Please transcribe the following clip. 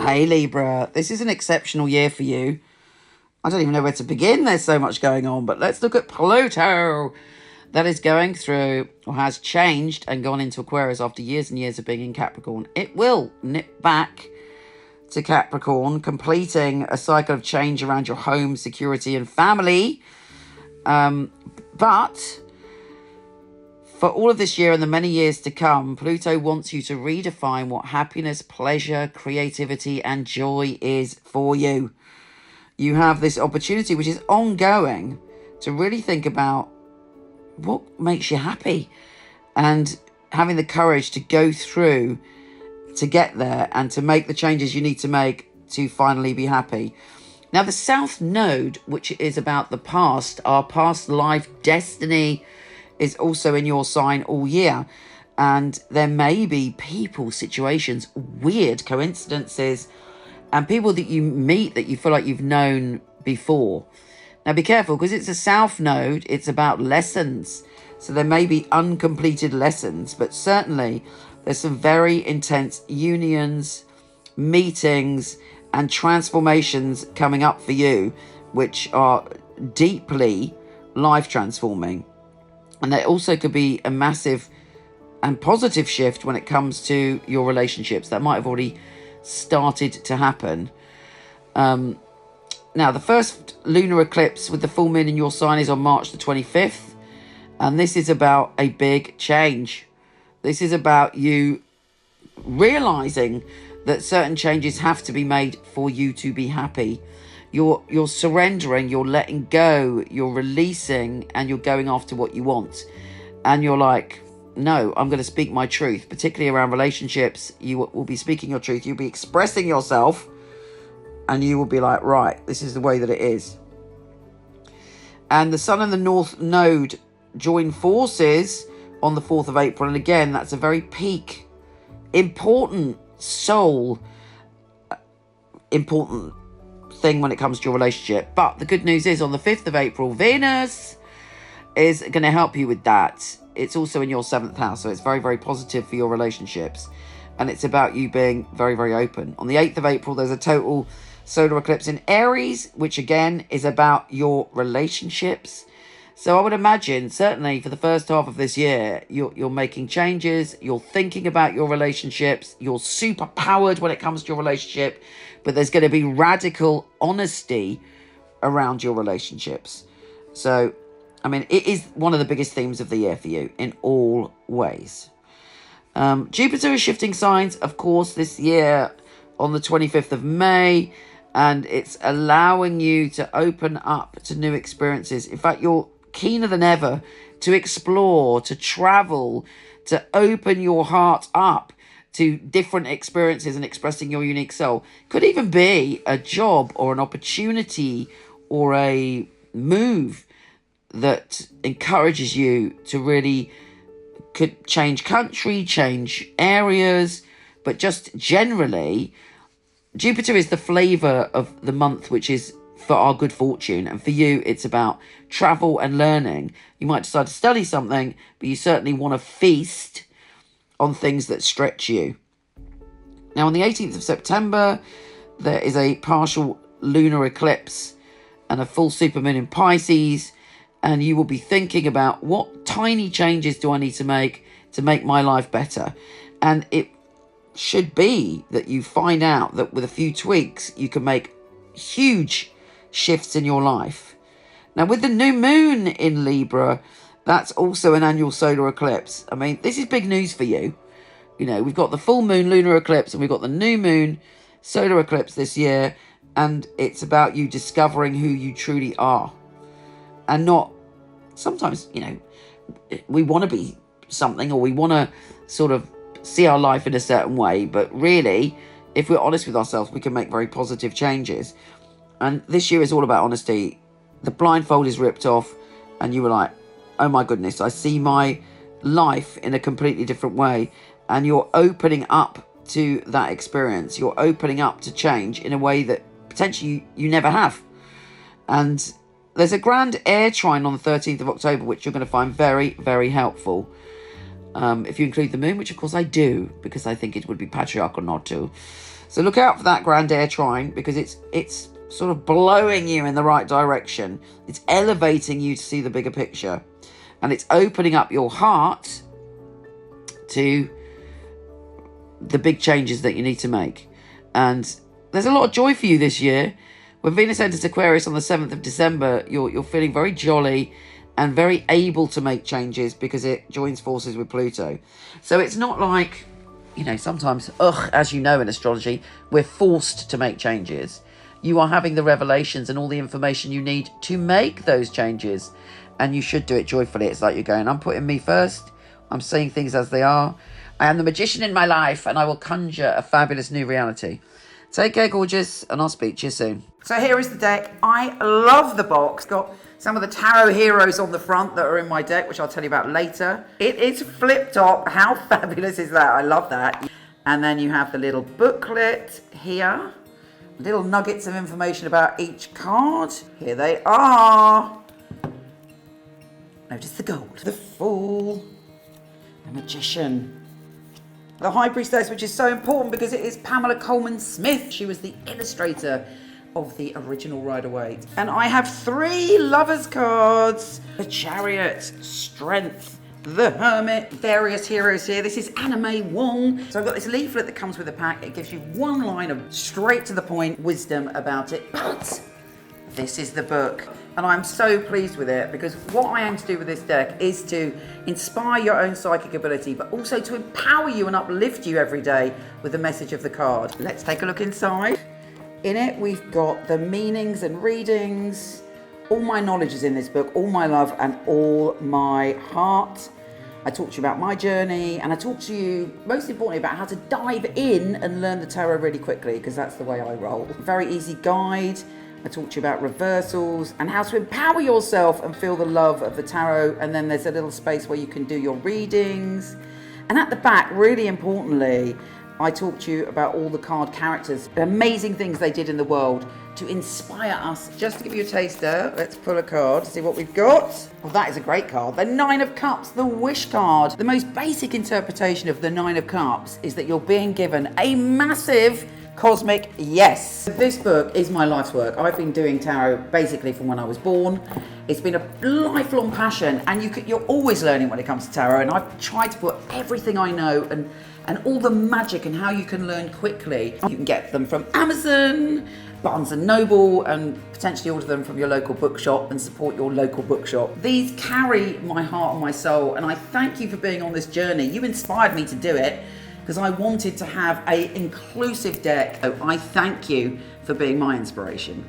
Hey Libra, this is an exceptional year for you. I don't even know where to begin. There's so much going on, but let's look at Pluto. That is going through, or has changed and gone into Aquarius after years and years of being in Capricorn. It will nip back to Capricorn, completing a cycle of change around your home, security, and family. But for all of this year and the many years to come, Pluto wants you to redefine what happiness, pleasure, creativity, and joy is for you. You have this opportunity, which is ongoing, to really think about what makes you happy and having the courage to go through to get there and to make the changes you need to make to finally be happy. Now, the South Node, which is about the past, our past life destiny, is also in your sign all year. And there may be people, situations, weird coincidences, and people that you meet that you feel like you've known before. Now be careful, because it's a South Node, it's about lessons. So there may be uncompleted lessons, but certainly there's some very intense unions, meetings, and transformations coming up for you, which are deeply life transforming. And there also could be a massive and positive shift when it comes to your relationships. That might have already started to happen. Now, the first lunar eclipse with the full moon in your sign is on March the 25th. And this is about a big change. This is about you realizing that certain changes have to be made for you to be happy. You're surrendering, you're letting go, you're releasing, and you're going after what you want. And you're like, no, I'm going to speak my truth, particularly around relationships. You will be speaking your truth. You'll be expressing yourself, and you will be like, right, this is the way that it is. And the Sun and the North Node join forces on the 4th of April. And again, that's a very peak, important soul, important thing when it comes to your relationship. But the good news is on the 5th of April, Venus is going to help you with that. It's also in your 7th house, so it's very, very positive for your relationships. And it's about you being very, very open. On the 8th of April, there's a total solar eclipse in Aries, which again is about your relationships. So I would imagine, certainly for the first half of this year, you're making changes, you're thinking about your relationships, you're super powered when it comes to your relationship, but there's going to be radical honesty around your relationships. So, I mean, it is one of the biggest themes of the year for you in all ways. Jupiter is shifting signs, of course, this year on the 25th of May, and it's allowing you to open up to new experiences. In fact, you're keener than ever to explore, to travel, to open your heart up to different experiences and expressing your unique soul. Could even be a job or an opportunity or a move that encourages you to really could change country, change areas, but just generally, Jupiter is the flavour of the month, which is for our good fortune. And for you, it's about travel and learning. You might decide to study something, but you certainly want to feast on things that stretch you. Now, on the 18th of September, there is a partial lunar eclipse and a full supermoon in Pisces. And you will be thinking about what tiny changes do I need to make my life better. And it should be that you find out that with a few tweaks, you can make huge shifts in your life. Now, with the new moon in Libra, that's also an annual solar eclipse. I mean, this is big news for you. You know, we've got the full moon lunar eclipse and we've got the new moon solar eclipse this year. And it's about you discovering who you truly are. And not, sometimes, you know, we want to be something or we want to sort of see our life in a certain way. But really, if we're honest with ourselves, we can make very positive changes. And this year is all about honesty. The blindfold is ripped off and you were like, oh my goodness, I see my life in a completely different way. And you're opening up to that experience. You're opening up to change in a way that potentially you never have. And there's a grand air trine on the 13th of October, which you're going to find very, very helpful. If you include the moon, which of course I do, because I think it would be patriarchal not to. So look out for that Grand Air Trine, because it's sort of blowing you in the right direction. It's elevating you to see the bigger picture. And it's opening up your heart to the big changes that you need to make. And there's a lot of joy for you this year. When Venus enters Aquarius on the 7th of December, you're feeling very jolly and very able to make changes because it joins forces with Pluto. So it's not like, sometimes, as you know in astrology, we're forced to make changes. You are having the revelations and all the information you need to make those changes. And you should do it joyfully. It's like you're going, I'm putting me first. I'm seeing things as they are. I am the magician in my life, and I will conjure a fabulous new reality. Take care, gorgeous, and I'll speak to you soon. So here is the deck. I love the box. It's got some of the tarot heroes on the front that are in my deck, which I'll tell you about later. It is flip top. How fabulous is that? I love that. And then you have the little booklet here. Little nuggets of information about each card. Here they are. Notice the gold. The Fool. The Magician. The High Priestess, which is so important because it is Pamela Coleman Smith. She was the illustrator of the original Rider-Waite. And I have 3 Lovers cards. The Chariot, Strength, the Hermit, various heroes here. This is Anna May Wong. So I've got this leaflet that comes with the pack. It gives you one line of straight to the point wisdom about it. But this is the book. And I'm so pleased with it because what I aim to do with this deck is to inspire your own psychic ability, but also to empower you and uplift you every day with the message of the card. Let's take a look inside. In it, we've got the meanings and readings. All my knowledge is in this book, all my love and all my heart. I talk to you about my journey, and I talk to you, most importantly, about how to dive in and learn the tarot really quickly, because that's the way I roll. Very easy guide. I talk to you about reversals and how to empower yourself and feel the love of the tarot. And then there's a little space where you can do your readings. And at the back, really importantly, I talk to you about all the card characters, the amazing things they did in the world to inspire us. Just to give you a taster, let's pull a card to see what we've got. Well, that is a great card. The 9 of Cups, the Wish card. The most basic interpretation of the 9 of Cups is that you're being given a massive cosmic yes. This book is my life's work. I've been doing tarot basically from when I was born. It's been a lifelong passion, and you're always learning when it comes to tarot, and I've tried to put everything I know and all the magic and how you can learn quickly. You can get them from Amazon, Barnes & Noble, and potentially order them from your local bookshop and support your local bookshop. These carry my heart and my soul, and I thank you for being on this journey. You inspired me to do it because I wanted to have an inclusive deck. So I thank you for being my inspiration.